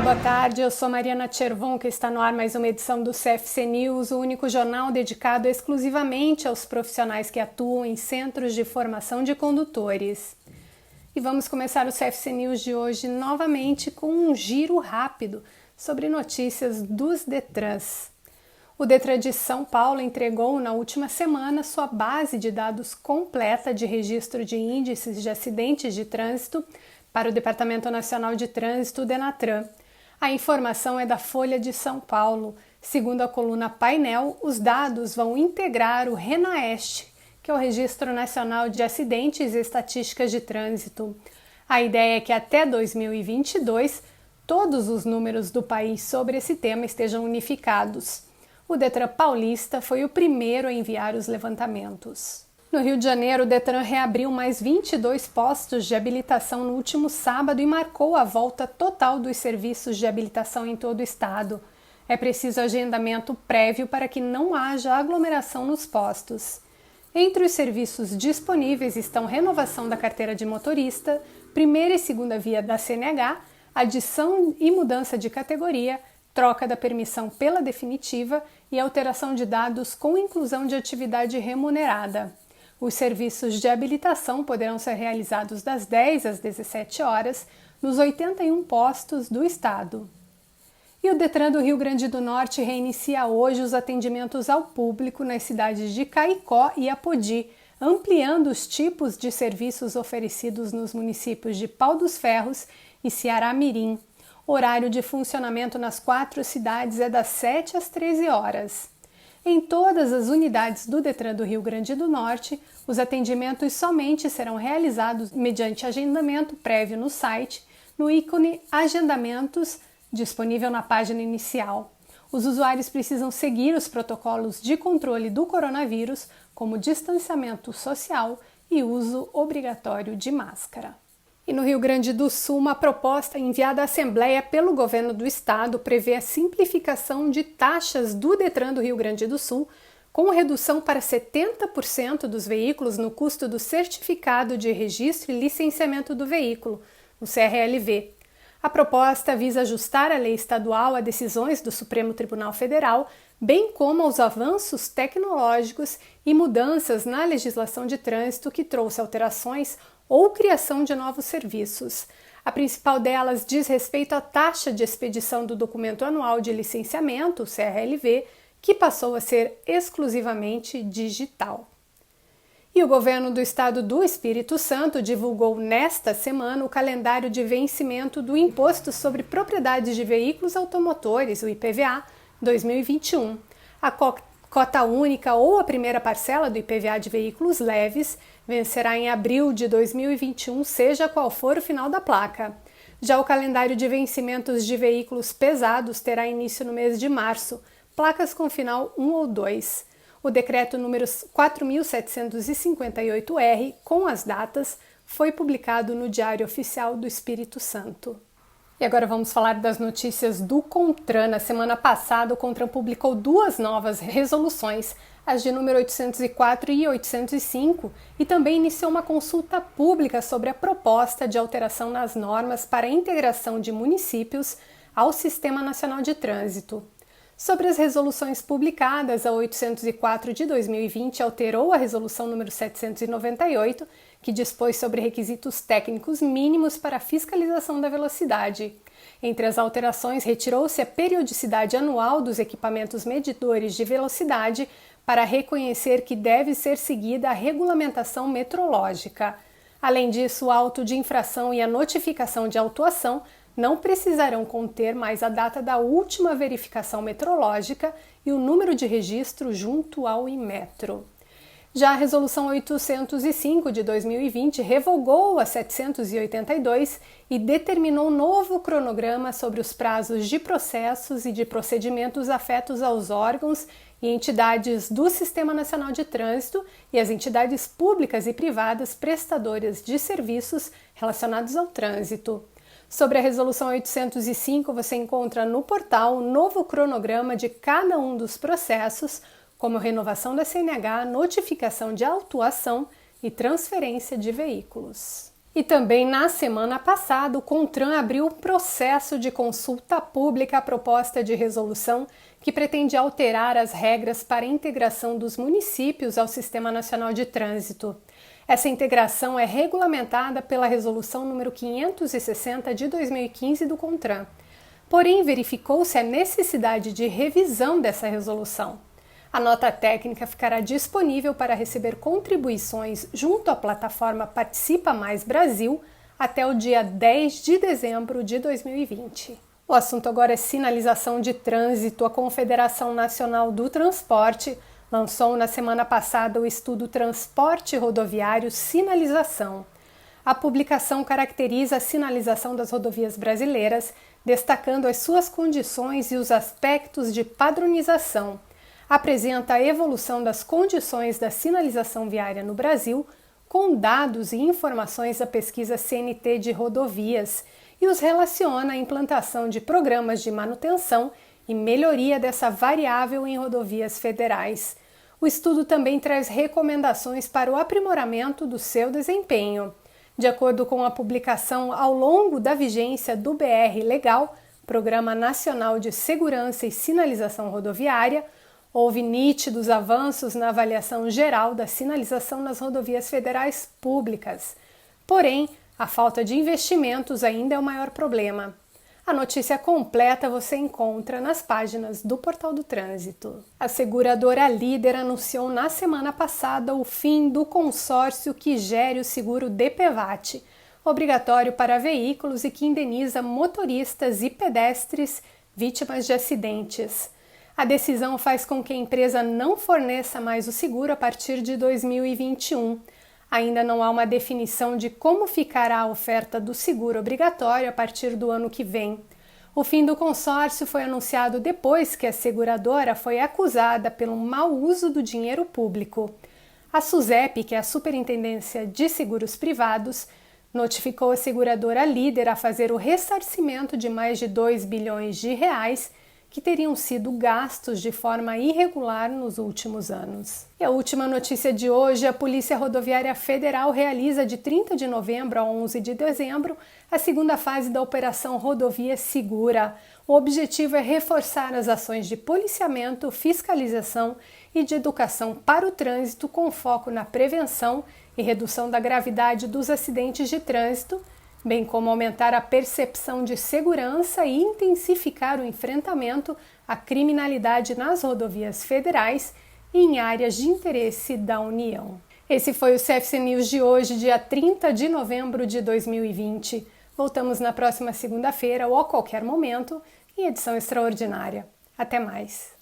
Olá, boa tarde. Eu sou Mariana Chervon, que está no ar mais uma edição do CFC News, o único jornal dedicado exclusivamente aos profissionais que atuam em centros de formação de condutores. E vamos começar o CFC News de hoje novamente com um giro rápido sobre notícias dos Detrans. O Detran de São Paulo entregou na última semana sua base de dados completa de registro de índices de acidentes de trânsito para o Departamento Nacional de Trânsito, Denatran. A informação é da Folha de São Paulo. Segundo a coluna Painel, os dados vão integrar o RENAEST, que é o Registro Nacional de Acidentes e Estatísticas de Trânsito. A ideia é que até 2022, todos os números do país sobre esse tema estejam unificados. O Detran paulista foi o primeiro a enviar os levantamentos. No Rio de Janeiro, o Detran reabriu mais 22 postos de habilitação no último sábado e marcou a volta total dos serviços de habilitação em todo o estado. É preciso agendamento prévio para que não haja aglomeração nos postos. Entre os serviços disponíveis estão renovação da carteira de motorista, primeira e segunda via da CNH, adição e mudança de categoria, troca da permissão pela definitiva e alteração de dados com inclusão de atividade remunerada. Os serviços de habilitação poderão ser realizados das 10 às 17 horas nos 81 postos do estado. E o Detran do Rio Grande do Norte reinicia hoje os atendimentos ao público nas cidades de Caicó e Apodi, ampliando os tipos de serviços oferecidos nos municípios de Pau dos Ferros e Ceará-Mirim. O horário de funcionamento nas 4 cidades é das 7 às 13 horas. Em todas as unidades do Detran do Rio Grande do Norte, os atendimentos somente serão realizados mediante agendamento prévio no site, no ícone Agendamentos, disponível na página inicial. Os usuários precisam seguir os protocolos de controle do coronavírus, como distanciamento social e uso obrigatório de máscara. E no Rio Grande do Sul, uma proposta enviada à Assembleia pelo governo do estado prevê a simplificação de taxas do Detran do Rio Grande do Sul, com redução para 70% dos veículos no custo do certificado de registro e licenciamento do veículo, o CRLV. A proposta visa ajustar a lei estadual a decisões do Supremo Tribunal Federal, bem como aos avanços tecnológicos e mudanças na legislação de trânsito que trouxe alterações ou criação de novos serviços. A principal delas diz respeito à taxa de expedição do documento anual de licenciamento, o CRLV, que passou a ser exclusivamente digital. E o governo do estado do Espírito Santo divulgou nesta semana o calendário de vencimento do Imposto sobre Propriedades de Veículos Automotores, o IPVA, 2021. A cota única ou a primeira parcela do IPVA de veículos leves vencerá em abril de 2021, seja qual for o final da placa. Já o calendário de vencimentos de veículos pesados terá início no mês de março, placas com final 1 ou 2. O decreto número 4.758-R, com as datas, foi publicado no Diário Oficial do Espírito Santo. E agora vamos falar das notícias do CONTRAN. Na semana passada, o CONTRAN publicou 2 novas resoluções, as de número 804 e 805, e também iniciou uma consulta pública sobre a proposta de alteração nas normas para a integração de municípios ao Sistema Nacional de Trânsito. Sobre as resoluções publicadas, a 804 de 2020 alterou a resolução número 798, que dispôs sobre requisitos técnicos mínimos para a fiscalização da velocidade. Entre as alterações, retirou-se a periodicidade anual dos equipamentos medidores de velocidade para reconhecer que deve ser seguida a regulamentação metrológica. Além disso, o auto de infração e a notificação de autuação não precisarão conter mais a data da última verificação metrológica e o número de registro junto ao Inmetro. Já a Resolução 805 de 2020 revogou a 782 e determinou novo cronograma sobre os prazos de processos e de procedimentos afetos aos órgãos e entidades do Sistema Nacional de Trânsito e as entidades públicas e privadas prestadoras de serviços relacionados ao trânsito. Sobre a Resolução 805, você encontra no portal um novo cronograma de cada um dos processos, como renovação da CNH, notificação de autuação e transferência de veículos. E também na semana passada, o CONTRAN abriu um processo de consulta pública à proposta de resolução que pretende alterar as regras para a integração dos municípios ao Sistema Nacional de Trânsito. Essa integração é regulamentada pela Resolução número 560 de 2015 do CONTRAN. Porém, verificou-se a necessidade de revisão dessa resolução. A nota técnica ficará disponível para receber contribuições junto à plataforma Participa Mais Brasil até o dia 10 de dezembro de 2020. O assunto agora é sinalização de trânsito. A Confederação Nacional do Transporte lançou na semana passada o estudo Transporte Rodoviário Sinalização. A publicação caracteriza a sinalização das rodovias brasileiras, destacando as suas condições e os aspectos de padronização. Apresenta a evolução das condições da sinalização viária no Brasil, com dados e informações da pesquisa CNT de rodovias, e os relaciona à implantação de programas de manutenção e melhoria dessa variável em rodovias federais. O estudo também traz recomendações para o aprimoramento do seu desempenho. De acordo com a publicação, ao longo da vigência do BR Legal, Programa Nacional de Segurança e Sinalização Rodoviária, houve nítidos avanços na avaliação geral da sinalização nas rodovias federais públicas. Porém, a falta de investimentos ainda é o maior problema. A notícia completa você encontra nas páginas do Portal do Trânsito. A seguradora Líder anunciou na semana passada o fim do consórcio que gere o seguro DPVAT, obrigatório para veículos e que indeniza motoristas e pedestres vítimas de acidentes. A decisão faz com que a empresa não forneça mais o seguro a partir de 2021. Ainda não há uma definição de como ficará a oferta do seguro obrigatório a partir do ano que vem. O fim do consórcio foi anunciado depois que a seguradora foi acusada pelo mau uso do dinheiro público. A SUSEP, que é a Superintendência de Seguros Privados, notificou a seguradora Líder a fazer o ressarcimento de mais de 2 bilhões de reais que teriam sido gastos de forma irregular nos últimos anos. E a última notícia de hoje: a Polícia Rodoviária Federal realiza de 30 de novembro a 11 de dezembro a segunda fase da Operação Rodovia Segura. O objetivo é reforçar as ações de policiamento, fiscalização e de educação para o trânsito, com foco na prevenção e redução da gravidade dos acidentes de trânsito, bem como aumentar a percepção de segurança e intensificar o enfrentamento à criminalidade nas rodovias federais e em áreas de interesse da União. Esse foi o CFC News de hoje, dia 30 de novembro de 2020. Voltamos na próxima segunda-feira ou a qualquer momento em edição extraordinária. Até mais!